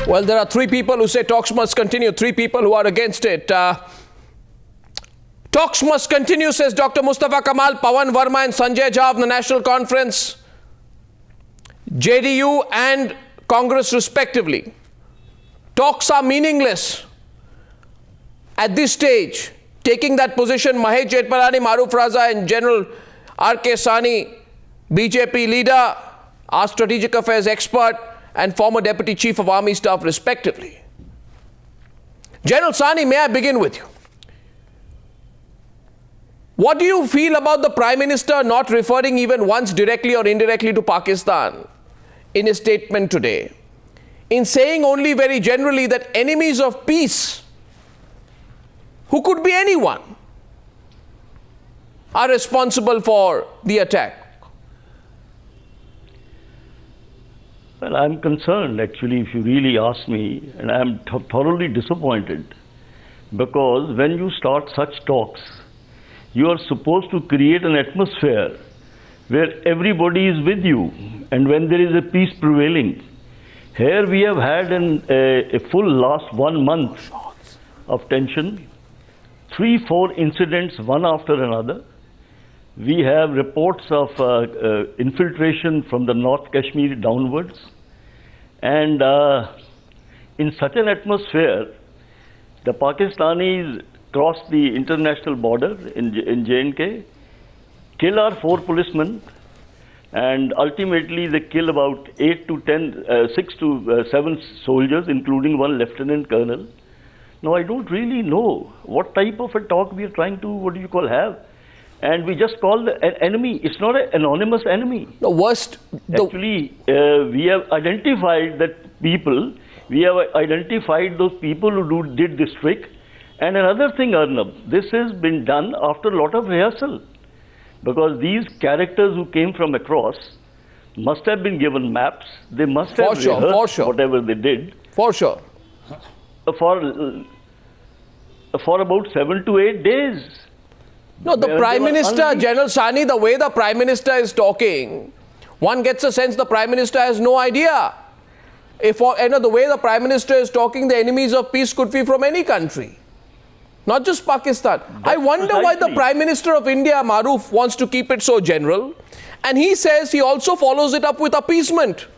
Well, there are three people who say talks must continue, three people who are against it. Talks must continue, says Dr. Mustafa Kamal, Pawan Verma and Sanjay Jha of the National Conference, JDU and Congress respectively. Talks are meaningless at this stage. Taking that position, Mahesh Jetmalani, Maruf Raza and General R.K. Sani, BJP leader, our strategic affairs expert and former Deputy Chief of Army Staff respectively. General Sani, may I begin with you? What do you feel about the Prime Minister not referring even once directly or indirectly to Pakistan in his statement today, in saying only very generally that enemies of peace, who could be anyone, are responsible for the attack? Well, I'm concerned, actually, if you really ask me, and I'm thoroughly disappointed, because when you start such talks, you are supposed to create an atmosphere where everybody is with you, and when there is a peace prevailing. Here we have had a full last 1 month of tension, 3-4 incidents, one after another. We have reports of infiltration from the North Kashmir downwards. And in such an atmosphere, the Pakistanis cross the international border in J&K, kill our 4 policemen, and ultimately they kill about 6 to 7 soldiers, including 1 lieutenant colonel. Now, I don't really know what type of a talk we are trying to, have. And we just call an enemy. It's not an anonymous enemy. The worst. Actually, we have identified that people. We have identified those people who did this trick. And another thing, Arnab, this has been done after a lot of rehearsal. Because these characters who came from across must have been given maps. They must have rehearsed whatever they did. For sure. For about 7 to 8 days. No, the Prime Minister, General Sani, the way the Prime Minister is talking, one gets a sense the Prime Minister has no idea. The way the Prime Minister is talking, the enemies of peace could be from any country, not just Pakistan. I wonder why the Prime Minister of India, Maruf, wants to keep it so general. And he says he also follows it up with appeasement.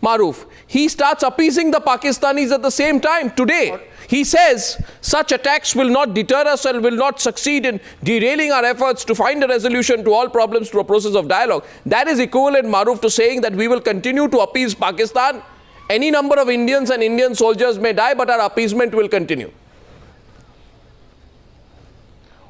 Maruf, he starts appeasing the Pakistanis at the same time today. He says such attacks will not deter us and will not succeed in derailing our efforts to find a resolution to all problems through a process of dialogue. That is equivalent, Maruf, to saying that we will continue to appease Pakistan. Any number of Indians and Indian soldiers may die, but our appeasement will continue.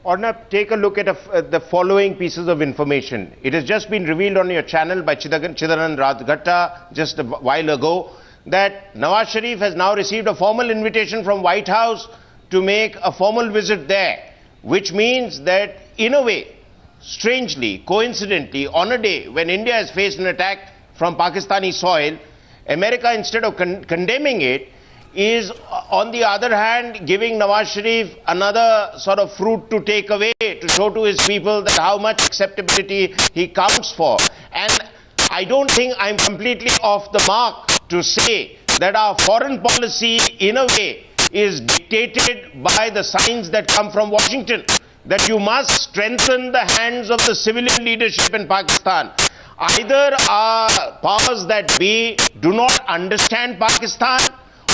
Arnab, take a look at the following pieces of information. It has just been revealed on your channel by Chidaran Radghatta just a while ago that Nawaz Sharif has now received a formal invitation from White House to make a formal visit there, which means that in a way, strangely, coincidentally, on a day when India has faced an attack from Pakistani soil, America, instead of condemning it, is on the other hand giving Nawaz Sharif another sort of fruit to take away, to show to his people that how much acceptability he counts for. And I don't think I'm completely off the mark to say that our foreign policy in a way is dictated by the signs that come from Washington, that you must strengthen the hands of the civilian leadership in Pakistan. Either our powers that be do not understand Pakistan,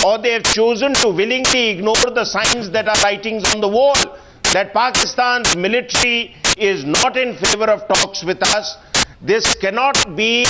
or they have chosen to willingly ignore the signs that are writings on the wall, that Pakistan's military is not in favor of talks with us. This cannot be,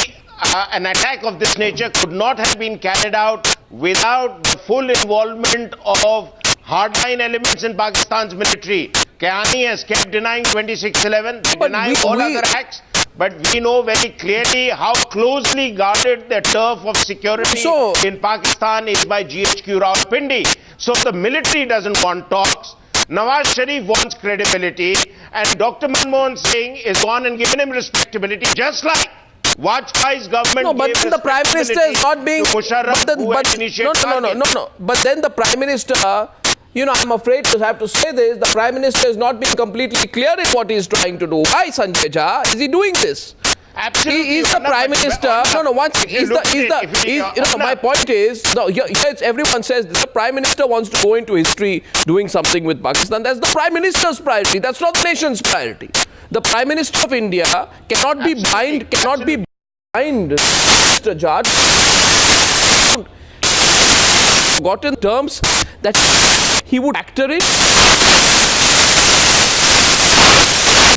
an attack of this nature could not have been carried out without the full involvement of hardline elements in Pakistan's military. Kayani has kept denying 2611, they deny all other acts. But we know very clearly how closely guarded the turf of security in Pakistan is by GHQ Rawalpindi. So the military doesn't want talks. Nawaz Sharif wants credibility, and Dr. Manmohan Singh is gone and given him respectability, just like Vajpayee's government. No, but then the Prime Minister is not being. But then the Prime Minister, I'm afraid to have to say this, the Prime Minister is not being completely clear in what he is trying to do. Why, Sanjay Jha, is he doing this? Absolutely. He is the Prime Minister. No, once my point is, no, here everyone says the Prime Minister wants to go into history doing something with Pakistan. That's the Prime Minister's priority. That's not the nation's priority. The Prime Minister of India cannot be blind, Mr. Jad, forgotten terms that he would factor in.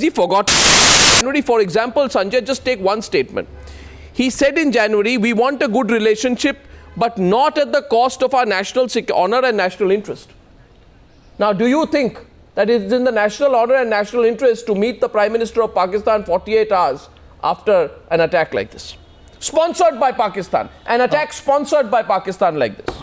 He forgot. January, for example, Sanjay, just take one statement. He said in January, we want a good relationship, but not at the cost of our national honor and national interest. Now, do you think that it is in the national honor and national interest to meet the Prime Minister of Pakistan 48 hours after an attack like this? Sponsored by Pakistan. An attack sponsored by Pakistan like this.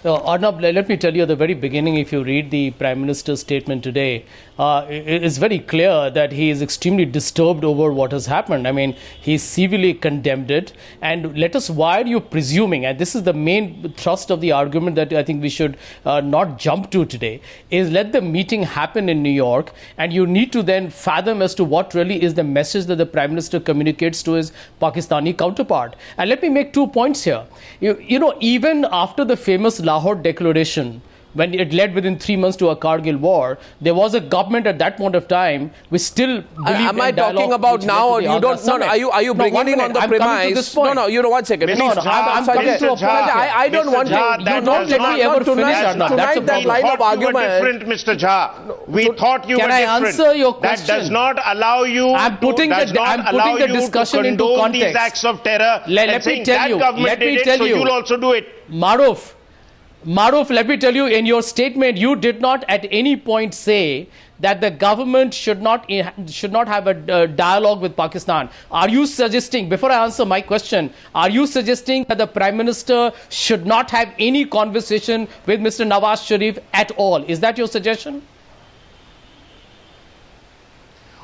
So, Arnab, let me tell you at the very beginning, if you read the Prime Minister's statement today, it is very clear that he is extremely disturbed over what has happened. I mean, he severely condemned it. And why are you presuming, and this is the main thrust of the argument that I think we should not jump to today, is let the meeting happen in New York, and you need to then fathom as to what really is the message that the Prime Minister communicates to his Pakistani counterpart. And let me make 2 points here. You know, even after the famous Lahore Declaration, when it led within 3 months to a Kargil war, there was a government at that point of time which still believed am I talking about now, or you don't? No, are you bringing in on the premise? No, you know, 1 second. I'm coming to a point. I don't want to. You don't let me ever finish, Arnab. That's a that line of argument. Different, Mr. Jha. We thought you were different. Can I answer your question? That does not allow you. I'm putting the discussion into context. These acts of terror. Let me tell you. So you'll also do it. Maruf, let me tell you, in your statement, you did not at any point say that the government should not have a dialogue with Pakistan. Are you suggesting, before I answer my question, are you suggesting that the Prime Minister should not have any conversation with Mr. Nawaz Sharif at all? Is that your suggestion?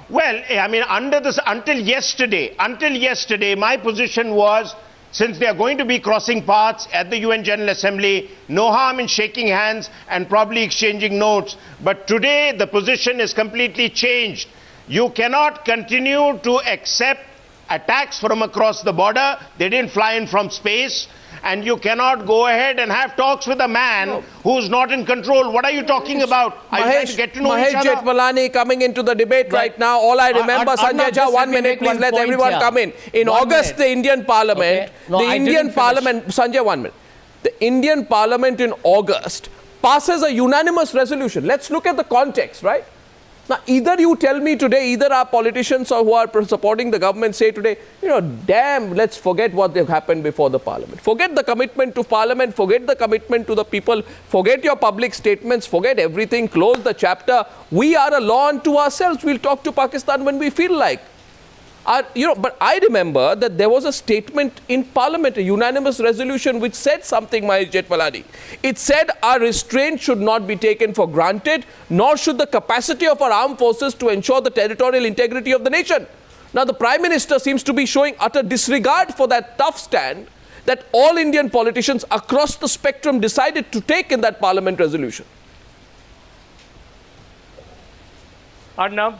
Well, I mean, until yesterday, my position was, since they are going to be crossing paths at the UN General Assembly, no harm in shaking hands and probably exchanging notes. But today, the position is completely changed. You cannot continue to accept attacks from across the border. They didn't fly in from space. And you cannot go ahead and have talks with a man who's not in control. What are you talking about? Are you trying to get to know each other? Mahesh Jetmalani coming into the debate right now. All I remember, Sanjay Jha, 1 minute, please let everyone come in. In August, the Indian Parliament, Sanjay, 1 minute. The Indian Parliament in August passes a unanimous resolution. Let's look at the context, right? Now, either you tell me today, either our politicians or who are supporting the government say today, you know, damn, let's forget what happened before the Parliament. Forget the commitment to Parliament, forget the commitment to the people, forget your public statements, forget everything, close the chapter. We are a law unto ourselves. We'll talk to Pakistan when we feel like. But I remember that there was a statement in Parliament, a unanimous resolution which said something, Mahesh Jetmalani. It said our restraint should not be taken for granted, nor should the capacity of our armed forces to ensure the territorial integrity of the nation. Now, the Prime Minister seems to be showing utter disregard for that tough stand that all Indian politicians across the spectrum decided to take in that Parliament resolution. Arnab,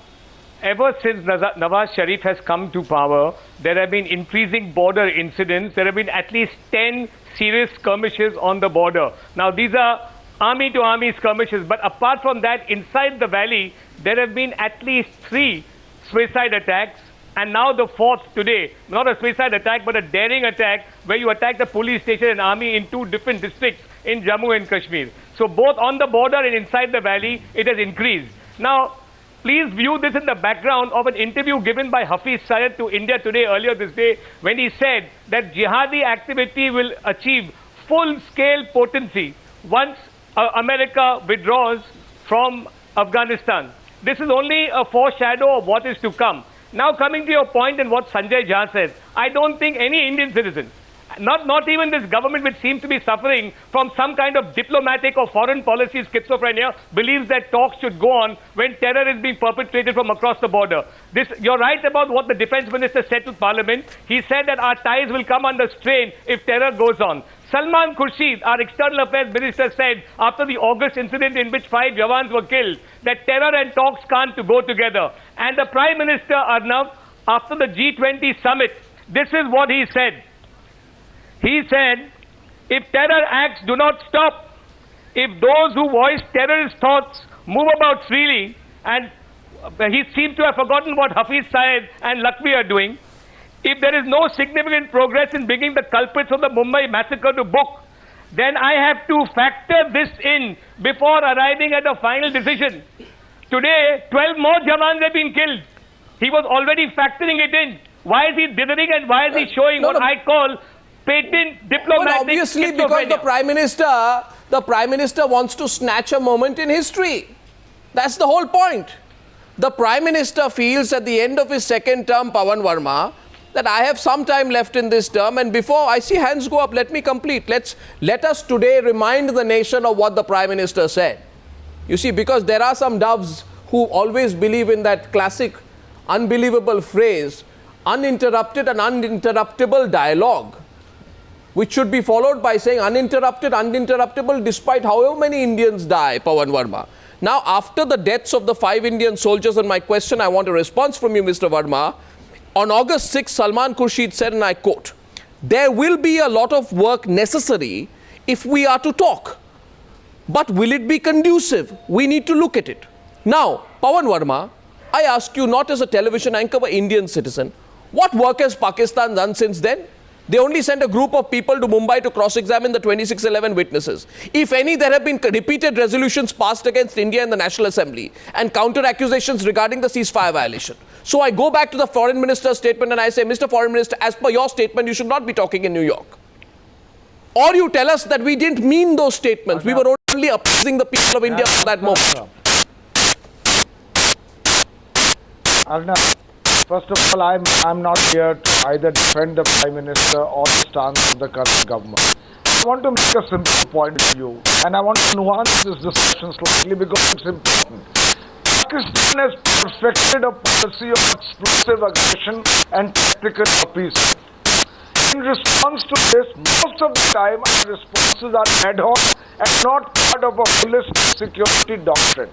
ever since Nawaz Sharif has come to power, there have been increasing border incidents. There have been at least 10 serious skirmishes on the border. Now, these are army-to-army skirmishes, but apart from that, inside the valley, there have been at least 3 suicide attacks, and now the 4th today. Not a suicide attack, but a daring attack where you attacked a police station and army in 2 different districts in Jammu and Kashmir. So both on the border and inside the valley, it has increased. Now, please view this in the background of an interview given by Hafiz Syed to India Today earlier this day, when he said that jihadi activity will achieve full-scale potency once America withdraws from Afghanistan. This is only a foreshadow of what is to come. Now, coming to your point and what Sanjay Jha said, I don't think any Indian citizen, not even this government, which seems to be suffering from some kind of diplomatic or foreign policy schizophrenia, believes that talks should go on when terror is being perpetrated from across the border. You're right about what the defense minister said to Parliament. He said that our ties will come under strain if terror goes on. Salman Khurshid, our external affairs minister, said after the August incident in which 5 Jawans were killed, that terror and talks can't go together. And the Prime Minister, Arnav, after the G20 summit. This is what he said. He said, if terror acts do not stop, if those who voice terrorist thoughts move about freely, and he seems to have forgotten what Hafiz Saeed and Lakvi are doing, if there is no significant progress in bringing the culprits of the Mumbai massacre to book, then I have to factor this in before arriving at a final decision. Today, 12 more Jawans have been killed. He was already factoring it in. Why is he dithering and why is he showing what I call patent diplomatic Well, obviously, because the Prime Minister wants to snatch a moment in history. That's the whole point. The Prime Minister feels at the end of his second term, Pawan Verma, that I have some time left in this term, and before I see hands go up, let me complete. Let us today remind the nation of what the Prime Minister said. You see, because there are some doves who always believe in that classic unbelievable phrase, uninterrupted and uninterruptible dialogue, which should be followed by saying uninterrupted, uninterruptible, despite however many Indians die, Pawan Verma. Now, after the deaths of the 5 Indian soldiers, and my question, I want a response from you, Mr. Verma. On August 6, Salman Khurshid said, and I quote, there will be a lot of work necessary if we are to talk. But will it be conducive? We need to look at it. Now, Pawan Verma, I ask you not as a television anchor, but Indian citizen, what work has Pakistan done since then? They only sent a group of people to Mumbai to cross-examine the 2611 witnesses. If any, there have been repeated resolutions passed against India in the National Assembly and counter-accusations regarding the ceasefire violation. So I go back to the Foreign Minister's statement and I say, Mr. Foreign Minister, as per your statement, you should not be talking in New York. Or you tell us that we didn't mean those statements. We were only appeasing the people of India for that moment. Arnab, first of all, I'm not here to either defend the Prime Minister or the stance of the current government. I want to make a simple point to you, and I want to nuance this discussion slightly because it's important. Pakistan has perfected a policy of explosive aggression and tactical appeasement. In response to this, most of the time our responses are ad hoc and not part of a holistic security doctrine.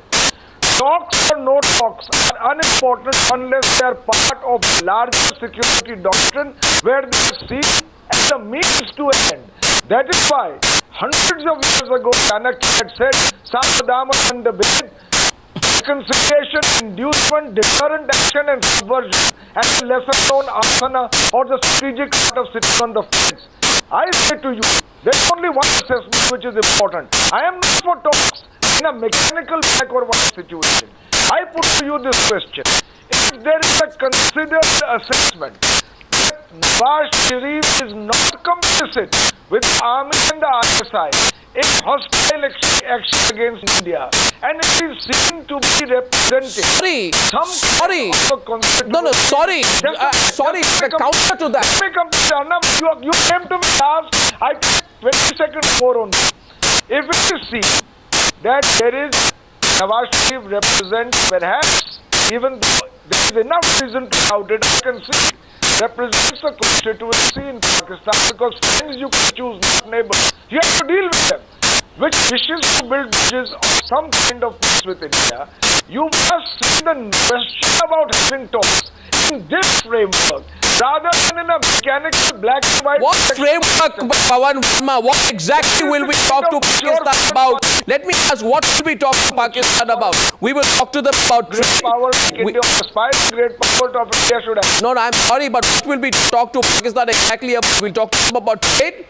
Talks or no talks are unimportant unless they are part of a larger security doctrine where they are seen as the means to an end. That is why hundreds of years ago Chanakya had said, Samadama and the Bed, reconciliation, inducement, deterrent action and subversion, and the lesser known asana or the strategic art of sitting on the fence. I say to you, there is only one assessment which is important. I am not for talks in a mechanical black or white situation. I put to you this question. If there is a considered assessment that Nawaz Sharif is not complicit with the army and the ISI in hostile action against India, and it is seen to be representing Sorry, the counter to that. Let me complete, Arnab. You came to me last, I took 20 seconds more on that. If it is seen that there is Nawaz Sharif represents, perhaps, even though there is enough reason to doubt it, I can see represents a constituency in Pakistan, because friends you can choose, not neighbors. You have to deal with them, which wishes to build bridges of some kind of peace with India. You must see the question about having talks in this framework, rather than in a mechanical black and white. What framework, Pawan Verma? What exactly will we talk to Pakistan about? Let me ask, what will we talk to Pakistan about? We will talk to them about great power. India aspires great power to India should have. No, I'm sorry, but what will we talk to Pakistan exactly about? We'll talk to them about trade,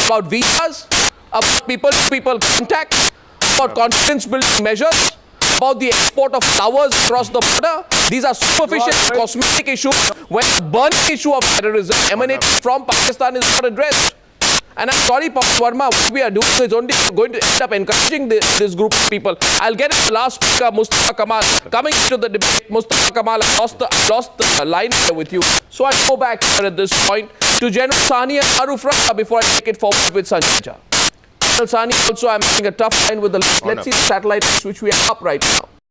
about visas, about people-to-people contact, about confidence building measures, about the export of flowers across the border. These are superficial cosmetic issues when the burning issue of terrorism emanating from Pakistan is not addressed. And I'm sorry, Pawan Verma, what we are doing is only going to end up encouraging this group of people. I'll get the last speaker, Mustafa Kamal, coming to the debate. Mustafa Kamal, I lost the line here with you. So I'll go back here at this point to General Sani and Maruf Raza before I take it forward with Sanjay. General Sani, also I'm having a tough line with the list. Let's see the satellite which we are up right now.